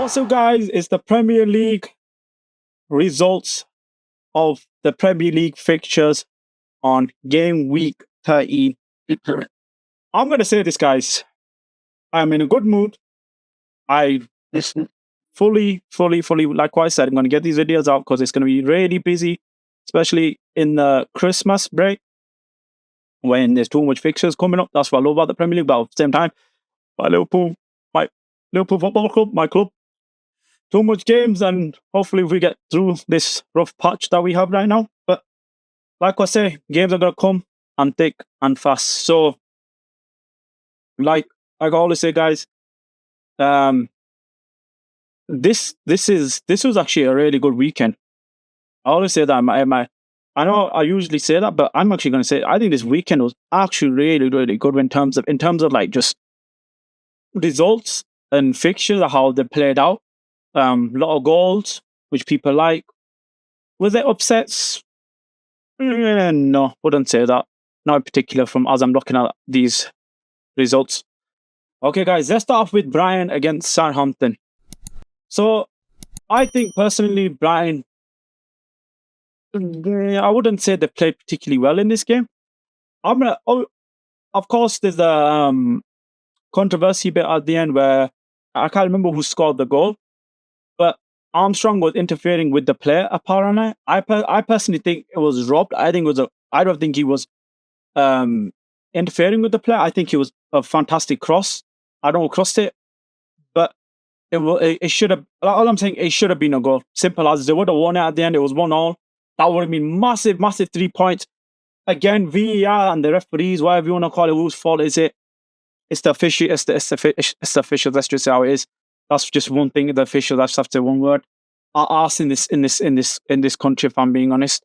What's up, guys? It's the Premier League results of the Premier League fixtures on game week 13. I'm going to say this, guys. I'm in a good mood. I fully, like I said, I'm going to get these videos out because it's going to be really busy, especially in the Christmas break when there's too much fixtures coming up. That's what I love about the Premier League. But at the same time, my Liverpool Football Club, my club, too much games, and hopefully we get through this rough patch that we have right now. But like I say, games are going to come and thick and fast. So, like I always say, guys, this was actually a really good weekend. I always say that I know I usually say that, but I'm actually going to say I think this weekend was actually really, really good in terms of like just results and fixtures, how they played out. Lot of goals, which people like. Was there upsets? No, wouldn't say that. Not in particular from as I'm looking at these results. Okay, guys, let's start off with Brighton against Southampton. So, I think personally, Brighton, I wouldn't say they played particularly well in this game. Of course, there's a controversy bit at the end where I can't remember who scored the goal, but Armstrong was interfering with the player. Apparently, I personally think it was robbed. I don't think he was interfering with the player. I think it was a fantastic cross. I don't cross it, but it should have. All I'm saying, it should have been a goal. Simple as they would have won it at the end. It was 1-1. That would have been massive 3 points. Again, VAR and the referees, whatever you want to call it, whose fault is it? It's the official. It's the official. Let's just say how it is. That's just one thing. The official. That's have to say one word. Are arse in this country, if I'm being honest.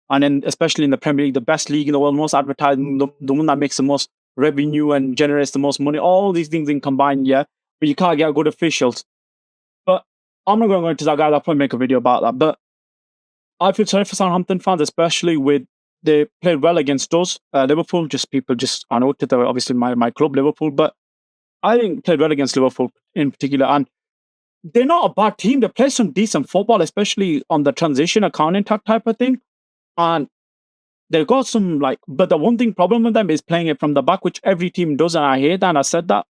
And then especially in the Premier League, the best league in the world, most advertising, the one that makes the most revenue and generates the most money. All these things in combined, yeah. But you can't get good officials. But I'm not going to go into that, guys. I'll probably make a video about that. But I feel sorry for Southampton fans, especially with they played well against us. Liverpool, I know that they're obviously my club, Liverpool, but I think played well against Liverpool in particular. And they're not a bad team. They play some decent football, especially on the transition, a counter-attack type of thing. And they've got some, but the one thing problem with them is playing it from the back, which every team does, and I hate that, and I said that.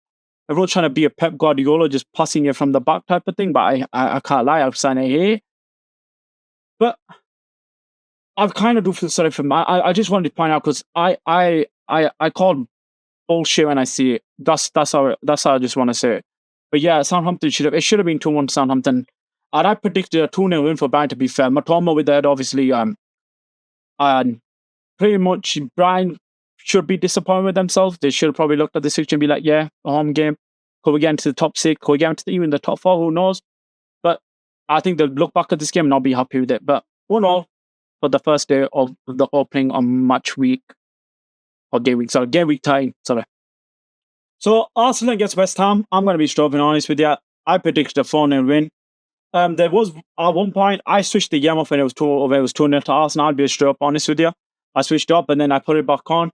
Everyone's trying to be a Pep Guardiola, just passing it from the back type of thing, but I can't lie, I'm saying I hate. But I kind of do feel sorry for him. I just wanted to point out, because I call bullshit when I see it. That's how I just want to say it. But yeah, Southampton should have been 2-1 Southampton. And I predicted a 2-0 win for Brighton, to be fair. Matoma with that, obviously. And pretty much Brighton should be disappointed with themselves. They should have probably looked at the situation and be like, yeah, a home game. Could we get into the top 6? Could we get into even the top 4? Who knows? But I think they'll look back at this game and not be happy with it. But 1-0 for the first day of the opening on match week. Or game week 10. So Arsenal against West Ham. I'm going to be straight and honest with you. I predicted a 4-0 win. There was at one point I switched the game off when it was 2-0 to Arsenal. I'll be straight up honest with you. I switched up and then I put it back on.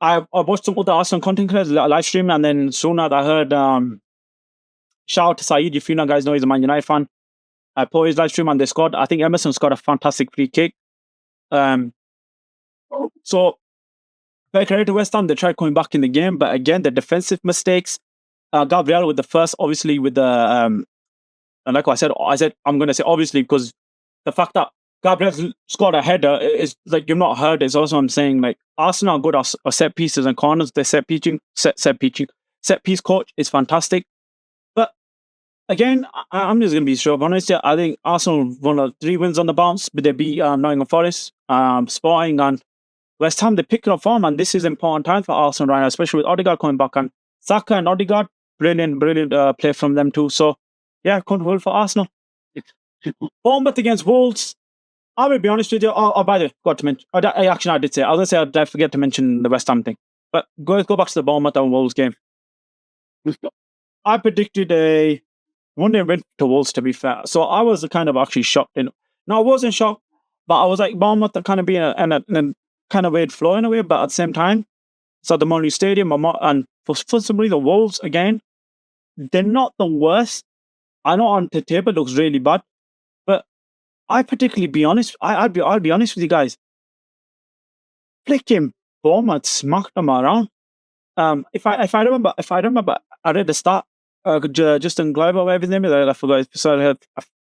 I watched some other Arsenal content creators live stream, and then soon as I heard shout out to Saeed, if you guys know he's a Man United fan. I put his live stream and they scored. I think Emerson scored a fantastic free kick. So very credit to West Ham, they tried coming back in the game, but again, the defensive mistakes. Gabriel with the first, obviously with the and like I said I'm going to say obviously, because the fact that Gabriel scored a header is like you've not heard. Is also I'm saying like Arsenal are good at set pieces and corners. Their set piece coach is fantastic. But again, I'm just going to be straight up honest here. I think Arsenal won 3 wins on the bounce, but they beat Nottingham Forest, Sporting, and West Ham. They're picking up form, and this is important time for Arsenal right now, especially with Odegaard coming back. And Saka and Odegaard, brilliant play from them too. So yeah, comfortable for Arsenal. Bournemouth against Wolves. I will be honest with you. Oh, by the way, got to mention. I did say. I was going to say I forget to mention the West Ham thing. But go back to the Bournemouth and Wolves game. I predicted a 1-0 win to Wolves, to be fair. So I was kind of actually shocked. No, I wasn't shocked, but I was like, Bournemouth are kind of being a kind of weird flow in a way, but at the same time, so the Molyneux Stadium, and for some reason, the Wolves, again, they're not the worst I know on the table it looks really bad, but I particularly be honest. I'll be honest with you guys. Flicking Bournemouth smacked them around. If I remember, I read the stat. Justin Gleiber, whatever his name is, I forgot. So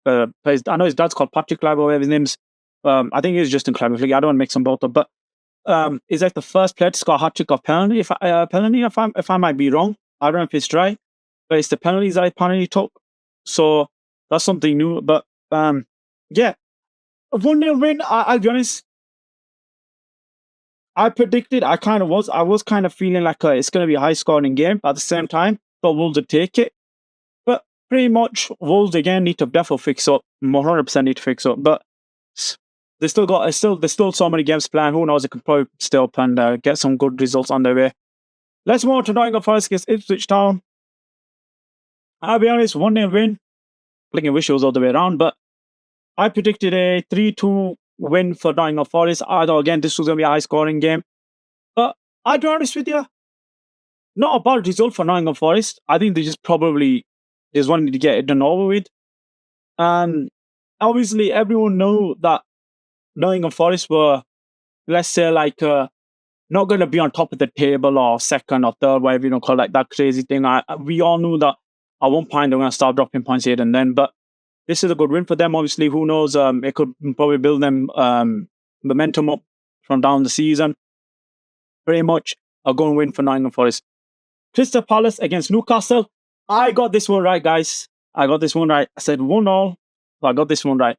I know his dad's called Patrick Gleiber, whatever his name is. I think it's Justin Gleiber. I don't want to mix them both up, but is like the first player to score a hat trick of penalty. If I might be wrong, I don't know if it's right, but it's the penalties I apparently took. So that's something new. But yeah, a 1-0 win. I'll be honest. I predicted. I was kind of feeling like it's going to be a high scoring game. At the same time, thought Wolves would take it. But pretty much, Wolves again need to definitely fix up. 100% need to fix up. But they still got. There's still so many games planned. Who knows? They could probably still up and get some good results on their way. Let's move on to Nottingham Forest against Ipswich Town. I'll be honest, 1-0 win. I wish it was all the way around, but I predicted a 3-2 win for Nottingham Forest. I thought again this was going to be a high scoring game. But I'll be honest with you, not a bad result for Nottingham Forest. I think they just wanted to get it done over with. And obviously everyone knew that Nottingham Forest were, let's say, not going to be on top of the table or second or third, whatever you call that crazy thing. We all knew that at one point they're going to start dropping points here and then. But this is a good win for them. Obviously, who knows? It could probably build them momentum up from down the season. Pretty much a good win for Nottingham Forest. Crystal Palace against Newcastle. I got this one right, guys. I got this one right. I said 1-0. I got this one right.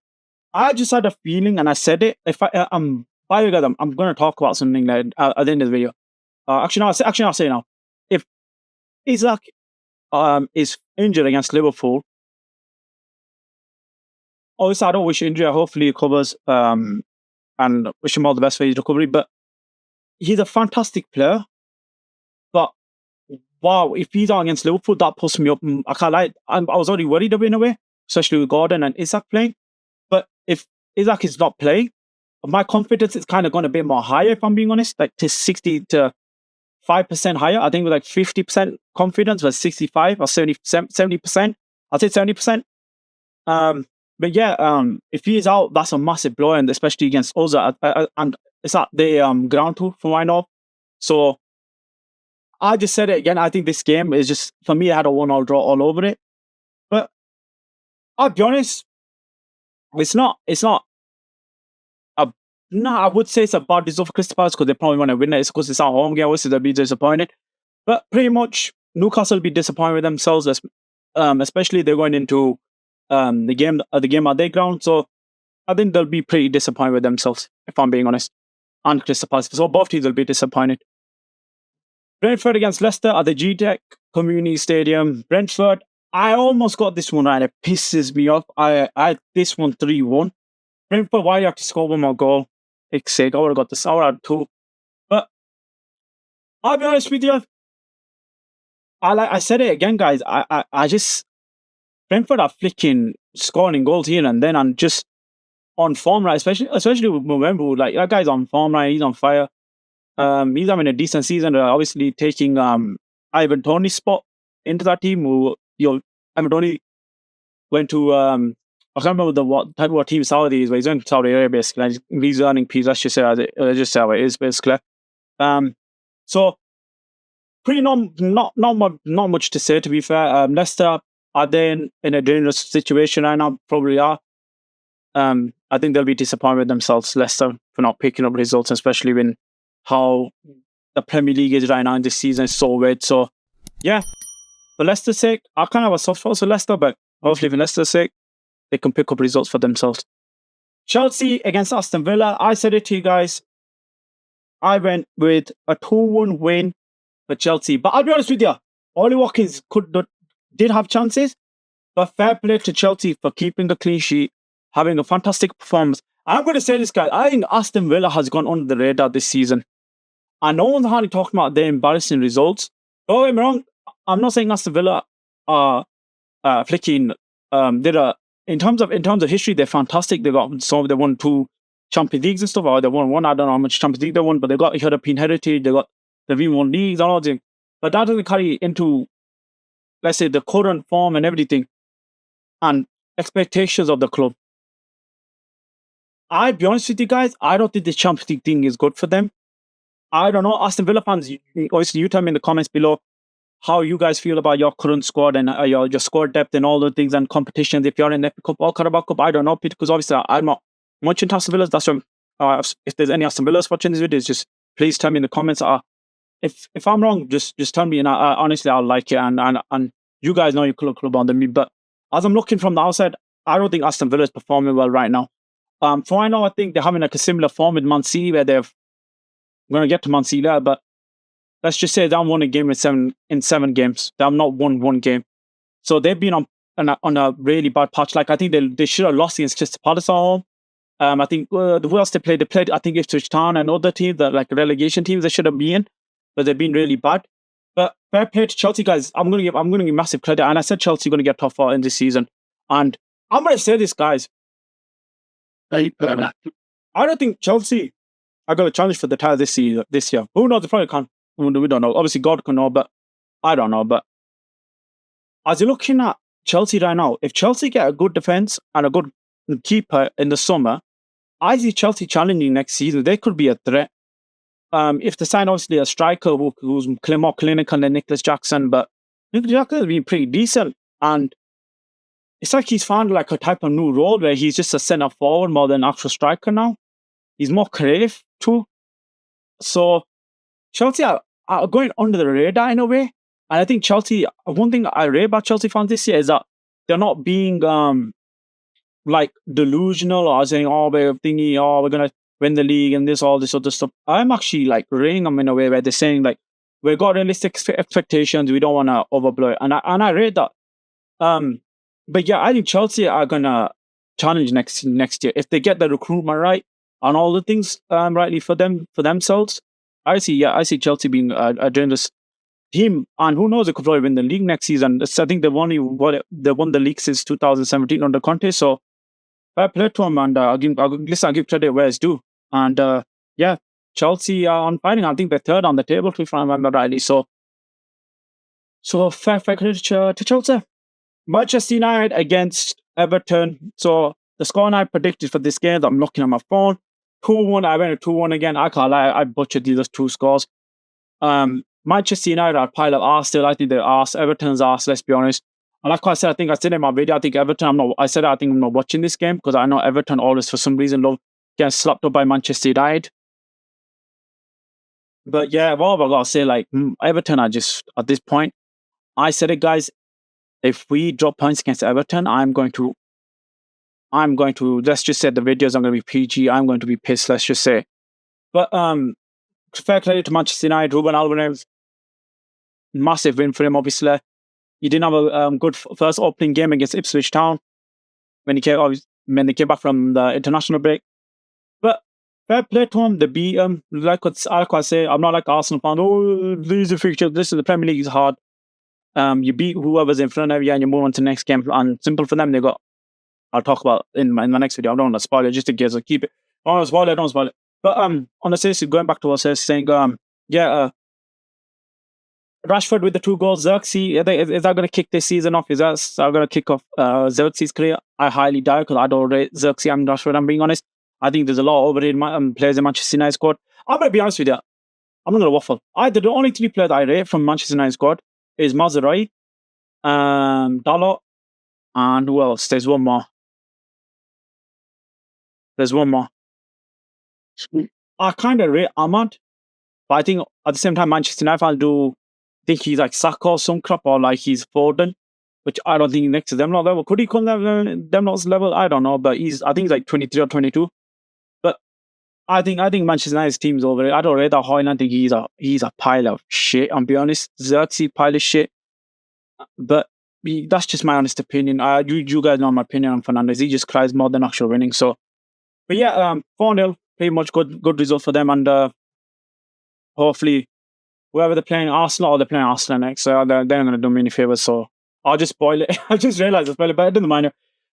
I just had a feeling, and I said it. By the way, guys, I'm going to talk about something at the end of the video. I'll say now. If Isaac is injured against Liverpool, obviously I don't wish injury. Hopefully he recovers, and wish him all the best for his recovery. But he's a fantastic player. But wow, if he's out against Liverpool, that puts me up. I can't lie. I was already worried in a way, especially with Gordon and Isaac playing. But if Isaac is not playing, my confidence is kind of going a bit more higher, if I'm being honest, like to 60 to 5% higher. I think with like 50% confidence was 65 or 70%. I'll say 70%. But yeah, if he is out, that's a massive blow, and especially against us. And it's at the ground too, from what I know. So I just said it again. I think this game is just, for me, I had a 1-1 draw all over it. But I'll be honest, I would say it's a bad result for Crystal Palace because they probably want to win it. It's because it's at home game. Obviously, they'll be disappointed. But pretty much, Newcastle will be disappointed with themselves, especially they're going into the game at their ground. So I think they'll be pretty disappointed with themselves, if I'm being honest. And Crystal Palace. So both teams will be disappointed. Brentford against Leicester at the GTEC Community Stadium. Brentford, I almost got this one right. It pisses me off. I had this one 3-1. Brentford, why do you have to score one more goal? It's sick. I would have got this. I would have had 2. But I'll be honest with you. I said it again, guys. I just, Brentford are flicking scoring goals here and then, and just on form, right? Especially with November, like that guy's on form, right? He's on fire. He's having a decent season. Obviously taking Ivan Toney's spot into that team. Ivan Toney went to I can't remember what team Saudi is, but he's in Saudi Arabia basically. And he's earning peas. Let's just say how it is basically. So pretty not much to say, to be fair. Leicester are they in a dangerous situation right now? Probably are. I think they'll be disappointed with themselves, Leicester, for not picking up results, especially when how the Premier League is right now in this season is so weird. So yeah, for Leicester's sake, I kind of have a soft spot for Leicester, but hopefully for Leicester's sake, they can pick up results for themselves. Chelsea against Aston Villa. I said it to you guys. I went with a 2-1 win for Chelsea. But I'll be honest with you, Ollie Watkins did have chances, but fair play to Chelsea for keeping a clean sheet, having a fantastic performance. I'm going to say this, guys. I think Aston Villa has gone under the radar this season. And no one's hardly talking about their embarrassing results. Don't get me wrong. I'm not saying Aston Villa are flicking. In terms of history, they're fantastic. They won 2 Champions Leagues and stuff, or they won 1. I don't know how much Champions League they won, but they got European heritage. They've even won leagues and all that. But that doesn't carry into, let's say, the current form and everything. and expectations of the club. I'll be honest with you guys, I don't think the Champions League thing is good for them. I don't know. Aston Villa fans, obviously, you tell me in the comments below how you guys feel about your current squad and your squad depth and all the things and competitions. If you're in the FA Cup or Carabao Cup, I don't know, because obviously I'm not watching Aston Villas. That's why, if there's any Aston Villas watching these videos, just please tell me in the comments. If I'm wrong, just tell me, and honestly, I'll like it. And you guys know your club on me. But as I'm looking from the outside, I don't think Aston Villa is performing well right now. For I know, I think they're having like a similar form with Man City, where I'm going to get to Man City there, but let's just say they haven't won a game in seven games. They have not won one game. So they've been on a really bad patch. Like, I think they should have lost against Crystal Palace at home. I think who else they played? They played, I think, Ipswich Town and other teams, that like relegation teams they should have been, but they've been really bad. But fair play to Chelsea, guys. I'm gonna give massive credit. And I said Chelsea are gonna get top 4 in this season. And I'm gonna say this, guys. I don't think Chelsea are gonna challenge for the title this year. Who knows? They probably can't. We don't know. Obviously, God can know, but I don't know. But as you're looking at Chelsea right now, if Chelsea get a good defense and a good keeper in the summer, I see Chelsea challenging next season. They could be a threat. If they sign, obviously, a striker who's more clinical than Nicholas Jackson, but Nicholas Jackson has been pretty decent. And it's like he's found like a type of new role where he's just a centre forward more than an actual striker now. He's more creative too. So Chelsea are going under the radar in a way. And I think Chelsea, one thing I rate about Chelsea fans this year is that they're not being like delusional or saying, we're going to win the league and all this other stuff. I'm actually like rating them in a way where they're saying like, we've got realistic expectations, we don't want to overblow it. And I rate that. But yeah, I think Chelsea are going to challenge next year. If they get the recruitment right and all the things rightly for themselves, I see Chelsea being a dangerous team, and who knows, they could probably win the league next season. I think they won the league since 2017 under Conte. So fair play to them, and I'll give credit where it's due. And yeah, Chelsea are on fighting. I think they're third on the table, if I remember rightly. So fair credit to Chelsea. Manchester United against Everton. So the score I predicted for this game, I'm looking at my phone. 2-1. I went 2-1 again. I can't lie. I butchered these two scores. Manchester United are a pile of arse still. I think they're arse. Everton's arse, let's be honest. And like I said, I think I said in my video, I think Everton, I'm not watching this game because I know Everton always, for some reason, love getting slapped up by Manchester United. But yeah, what have I got to say? Like, Everton are just, at this point, I said it, guys, if we drop points against Everton, I'm going to, let's just say the videos are going to be PG. I'm going to be pissed, let's just say. But fair credit to Manchester United. Ruben Alvarez, massive win for him, obviously. He didn't have a good first opening game against Ipswich Town when they came back from the international break. But fair play to him. They beat him. Like I say, I'm not like Arsenal fan. Oh, these are fixtures. This is the Premier League is hard. You beat whoever's in front of you and you move on to the next game. And simple for them, I'll talk about in my next video. I don't want to spoil it, just in case I keep it. Don't spoil it. But on the seriously, going back to what I was saying, Rashford with the 2 goals. Xerxes, is that going to kick this season off? Is that going to kick off Xerxes' career? I highly doubt, because I don't rate Xerxes and Rashford, I'm being honest. I think there's a lot of overrated players in Manchester United squad. I'm going to be honest with you. I'm not going to waffle. The only 3 players I rate from Manchester United squad is Mazurai, Dalot, and who else? There's one more. I kind of rate Ahmad, but I think at the same time, Manchester United fans do think he's like Saka or some crap, or like he's Foden, which I don't think next to them lot level. Could he come them lot's level? I don't know, but I think he's like 23 or 22. But I think Manchester United's team's over it. I don't rate that high, and I think he's a pile of shit. I'll be honest, Xerxes pile of shit. But that's just my honest opinion. You guys know my opinion on Fernandes. He just cries more than actual winning. So, but yeah, 4-0, pretty much good result for them, and hopefully whoever they're playing, Arsenal, or they're playing Arsenal next, so they're not going to do me any favours. So I'll just spoil it. I just realised I spoiled it, but it doesn't matter.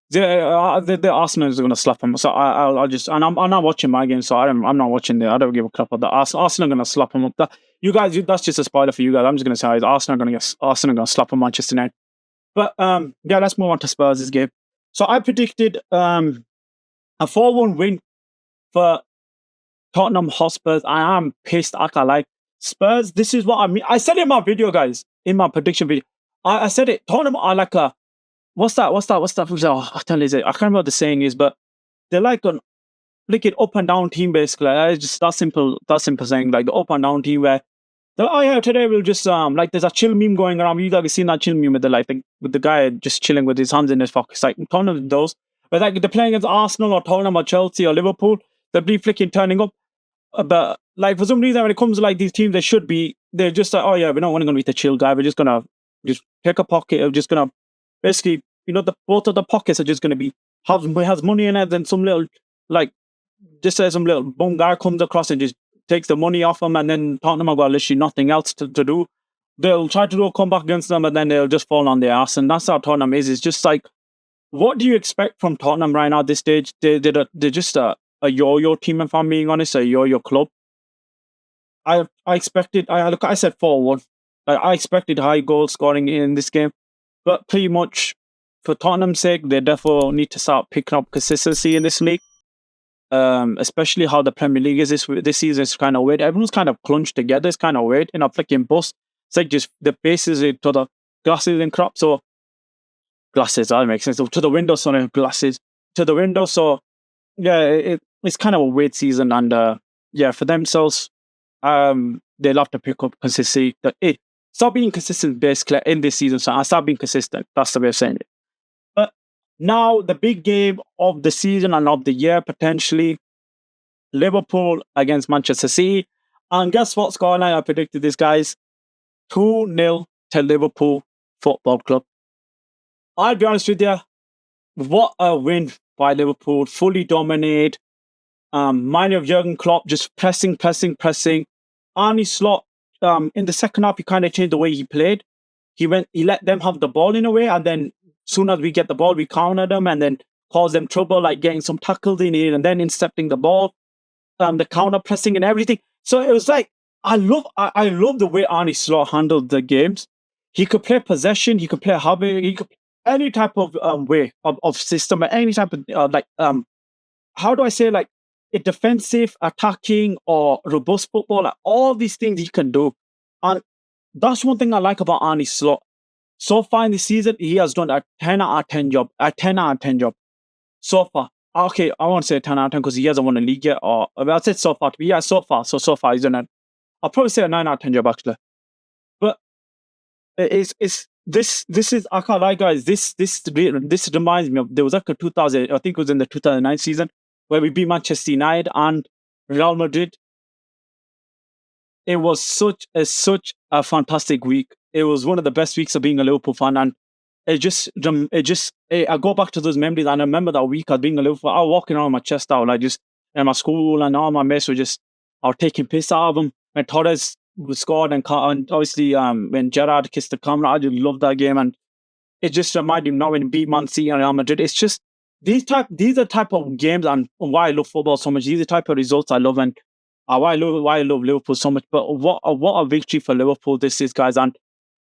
The Arsenal is going to slap them. So I'll just, and I'm not watching my game, so I'm not watching I don't give a crap about that. Arsenal are going to slap them up. You guys, that's just a spoiler for you guys. I'm just going to say Arsenal are going to slap on Manchester United. But yeah, let's move on to Spurs' game. So I predicted a 4-1 win for Tottenham Hotspurs. I am pissed. I can't like Spurs. This is what I mean. I said it in my video, guys, in my prediction video. I said it. Tottenham are like a what's that? Oh, I can't remember what the saying is, but they're like an up and down team basically. It's just that simple. That simple saying, like the up and down team where they're like, oh yeah, today we'll just like there's a chill meme going around. You guys seen that chill meme with with the guy just chilling with his hands in his pockets, like Tottenham those. But like they're playing against Arsenal or Tottenham or Chelsea or Liverpool, they'll be flicking turning up. But like for some reason when it comes to like these teams, they're just like, oh yeah, we're not going to be the chill guy. We're just gonna just take a pocket. We're just gonna basically, both of the pockets are just gonna be has money in it. Then some little like just say some little bum guy comes across and just takes the money off them, and then Tottenham have got literally nothing else to do. They'll try to do a comeback against them, and then they'll just fall on their ass. And that's how Tottenham is. It's just like, what do you expect from Tottenham right now at this stage? They're just a yo-yo team, if I'm being honest, a yo-yo club. I expected, I said 4-1. I expected high goal scoring in this game, but pretty much for Tottenham's sake, they therefore need to start picking up consistency in this league. Especially how the Premier League is this season is kind of weird. Everyone's kind of clunched together. It's kind of weird in a flicking bus. It's like just the faces to the glasses and crop. So glasses, that makes sense. So to the window, sorry, glasses to the window. So yeah, it's kind of a weird season, and yeah, for themselves, they'll have to pick up consistency. Stop being consistent basically in this season. So I start being consistent. That's the way of saying it. But now the big game of the season and of the year potentially, Liverpool against Manchester City. And guess what scoreline I predicted this, guys? 2-0 to Liverpool Football Club. I'll be honest with you, what a win by Liverpool. Fully dominate. Mind of Jurgen Klopp just pressing. Arne Slot, in the second half, he kind of changed the way he played. He let them have the ball in a way, and then soon as we get the ball, we counter them and then cause them trouble, like getting some tackles in it and then intercepting the ball, the counter pressing and everything. So it was like, I love the way Arne Slot handled the games. He could play possession, he could play hobby, he could play any type of way of system, any type of how do I say, like a defensive, attacking, or robust football. Like all these things he can do, and that's one thing I like about Arne Slot. So far in the season, he has done a 10 out of 10 job. A 10 out of 10 job. So far. Okay, I won't say 10 out of 10 because he hasn't won a league yet. Or I'll say so far. Yeah, so far. So far he's done it. I'll probably say a 9 out of 10 job actually. But this is, I can't lie, guys. This reminds me of, there was like a 2000, I think it was in the 2009 season where we beat Manchester United and Real Madrid. It was such a fantastic week. It was one of the best weeks of being a Liverpool fan, and I go back to those memories, and I remember that week of being a Liverpool. I was walking around my chest out, like just in my school, and all my mates were just, I was taking piss out of them when Torres scored, and obviously when Gerrard kissed the camera. I just loved that game, and it just reminded me now when we beat Man City and Real Madrid. It's just these are type of games, and why I love football so much. These are type of results I love, and why I love Liverpool so much. But what a victory for Liverpool this is, guys. And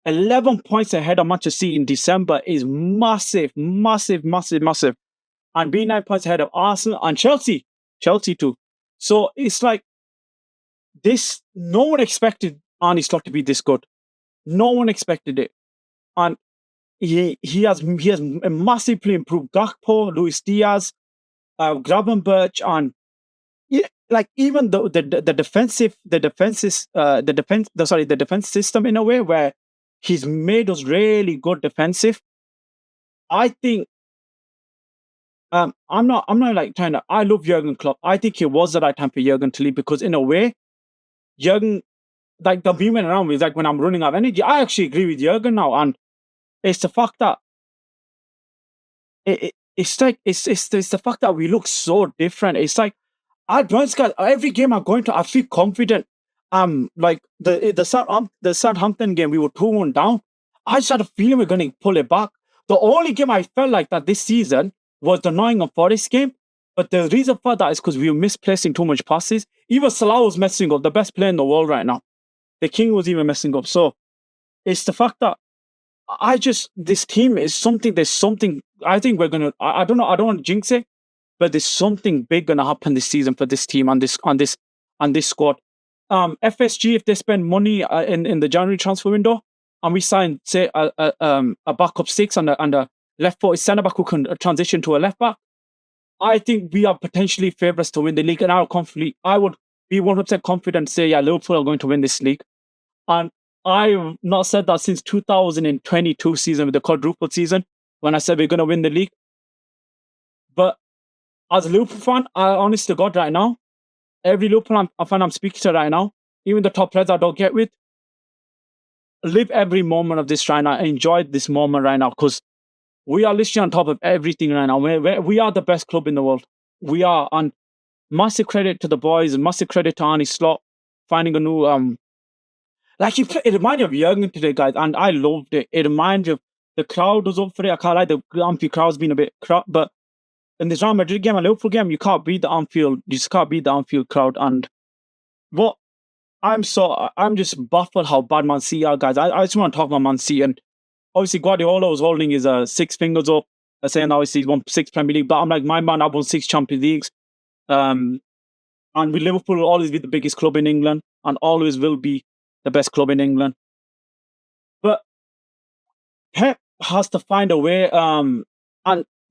11 points ahead of Manchester City in December is massive. And being 9 points ahead of Arsenal and Chelsea too. So it's like this. No one expected Arne Slot to be this good. No one expected it, and he has massively improved. Gakpo, Luis Diaz, Gravenberch, and like even the defense system in a way where he's made us really good defensive. I think I'm not like trying to. I love Jurgen Klopp. I think it was the right time for Jurgen to leave, because in a way, Jurgen, like the beaming around me is like when I'm running out of energy. I actually agree with Jurgen now, and it's the fact that it's the fact that we look so different. It's like, guys, every game I'm going to, I feel confident. Like the Southampton game, we were 2-1 down. I just had a feeling we're going to pull it back. The only game I felt like that this season was the Nottingham Forest game. But the reason for that is because we were misplacing too much passes. Even Salah was messing up, the best player in the world right now. The King was even messing up. So it's the fact that this team is something. There's something. I think we're gonna. I don't know. I don't want to jinx it, but there's something big gonna happen this season for this team and this squad. FSG, if they spend money in the January transfer window, and we sign say a backup six and a left-footed centre back who can transition to a left back, I think we are potentially favourites to win the league. And I would be 100% confident to say, yeah, Liverpool are going to win this league. And I've not said that since 2022 season with the quadruple season when I said we're going to win the league. But as a Liverpool fan, I honest to God right now, every Liverpool fan I'm speaking to right now, even the top players I don't get with, live every moment of this right now. Enjoy this moment right now because we are literally on top of everything right now. We are the best club in the world. We are. And massive credit to the boys and massive credit to Arne Slot finding a new it reminded me of Jurgen today, guys, and I loved it. It reminded me of the crowd was up for it. I can't lie, the Anfield crowd's been a bit crap, but in this Real Madrid game and Liverpool game, you can't beat the Anfield. You just can't beat the Anfield crowd. And what I'm just baffled how bad Man City are, guys. I just want to talk about Man City, and obviously Guardiola was holding his 6 fingers up, saying obviously he's won 6 Premier League. But I'm like, my man, I've won 6 Champions Leagues. And with Liverpool will always be the biggest club in England and always will be the best club in England. But Pep has to find a way, and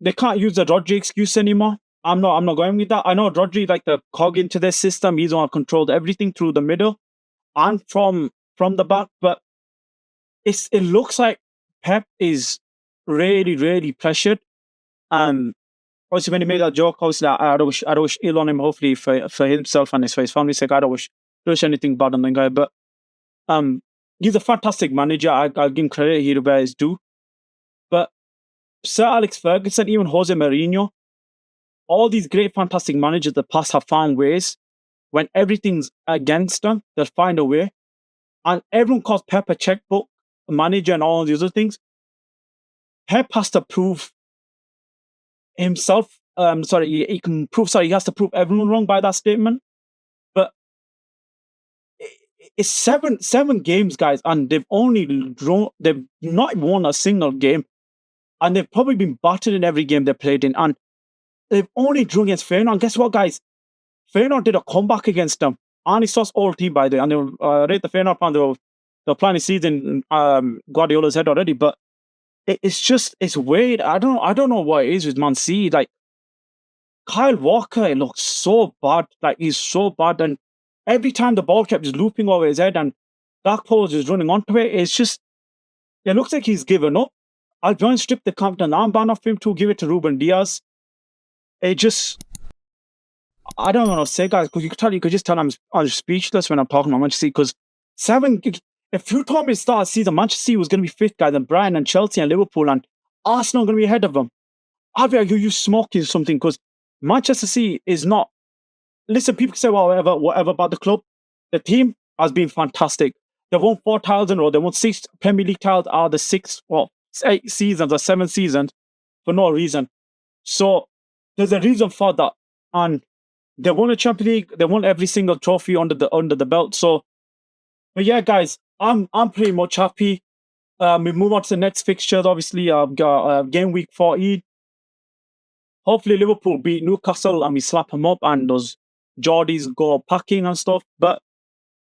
they can't use the Rodri excuse anymore. I'm not going with that. I know Rodri like the cog into their system. He's on controlled everything through the middle and from the back. But it looks like Pep is really, really pressured. Obviously, when he made that joke, obviously, I don't wish ill on him. Hopefully, for himself and for his family's sake, I don't wish anything bad on the guy. But he's a fantastic manager. I'll give him credit here where it's due. But Sir Alex Ferguson, even Jose Mourinho, all these great, fantastic managers of the past have found ways. When everything's against them, they'll find a way. And everyone calls Pep a checkbook manager and all these other things. Pep has to prove himself. He has to prove everyone wrong by that statement. But it's seven games, guys, and they've not won a single game. And they've probably been battered in every game they played in. And they've only drawn against Feyenoord. And guess what, guys? Feyenoord did a comeback against them. Arne Slot's old team, by the way. And they rate the Feyenoord fan. They were planning season Guardiola's head already. But it's weird. I don't know what it is with Man City. Like, Kyle Walker, it looks so bad. Like, he's so bad. And every time the ball kept just looping over his head and Gakpo was just running onto it, it looks like he's given up. I'll be honest, strip the captain armband off him to give it to Ruben Diaz. I don't know what to say, guys, because you could just tell I'm speechless when I'm talking about Manchester City. Because if you told me to start the season, Manchester City was going to be fifth, guys, and Brighton and Chelsea and Liverpool and Arsenal are going to be ahead of them, I'd be like, you smoking something, because Manchester City is not. Listen, people can say whatever about the club. The team has been fantastic. They won 4 titles in a row. They won 6 Premier League titles out of the 8 seasons or 7 seasons for no reason. So there's a reason for that. And they won a Champions League. They won every single trophy under the belt. So, but yeah, guys, I'm pretty much happy. We move on to the next fixtures. Obviously, I've got game week 14. Hopefully, Liverpool beat Newcastle and we slap them up and those Geordies go packing and stuff. But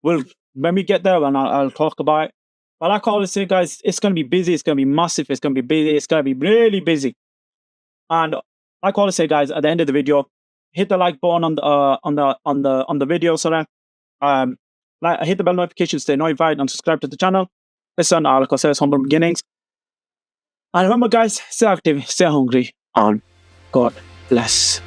when we get there, and I'll talk about it. But like I always say, guys, it's going to be busy. It's going to be massive. It's going to be busy. It's going to be really busy. And like I always say, guys, at the end of the video, hit the like button on the video. Sorry, hit the bell notification, stay notified, and subscribe to the channel. Listen, like I said, it's humble beginnings. And remember, guys, stay active, stay hungry, and God bless.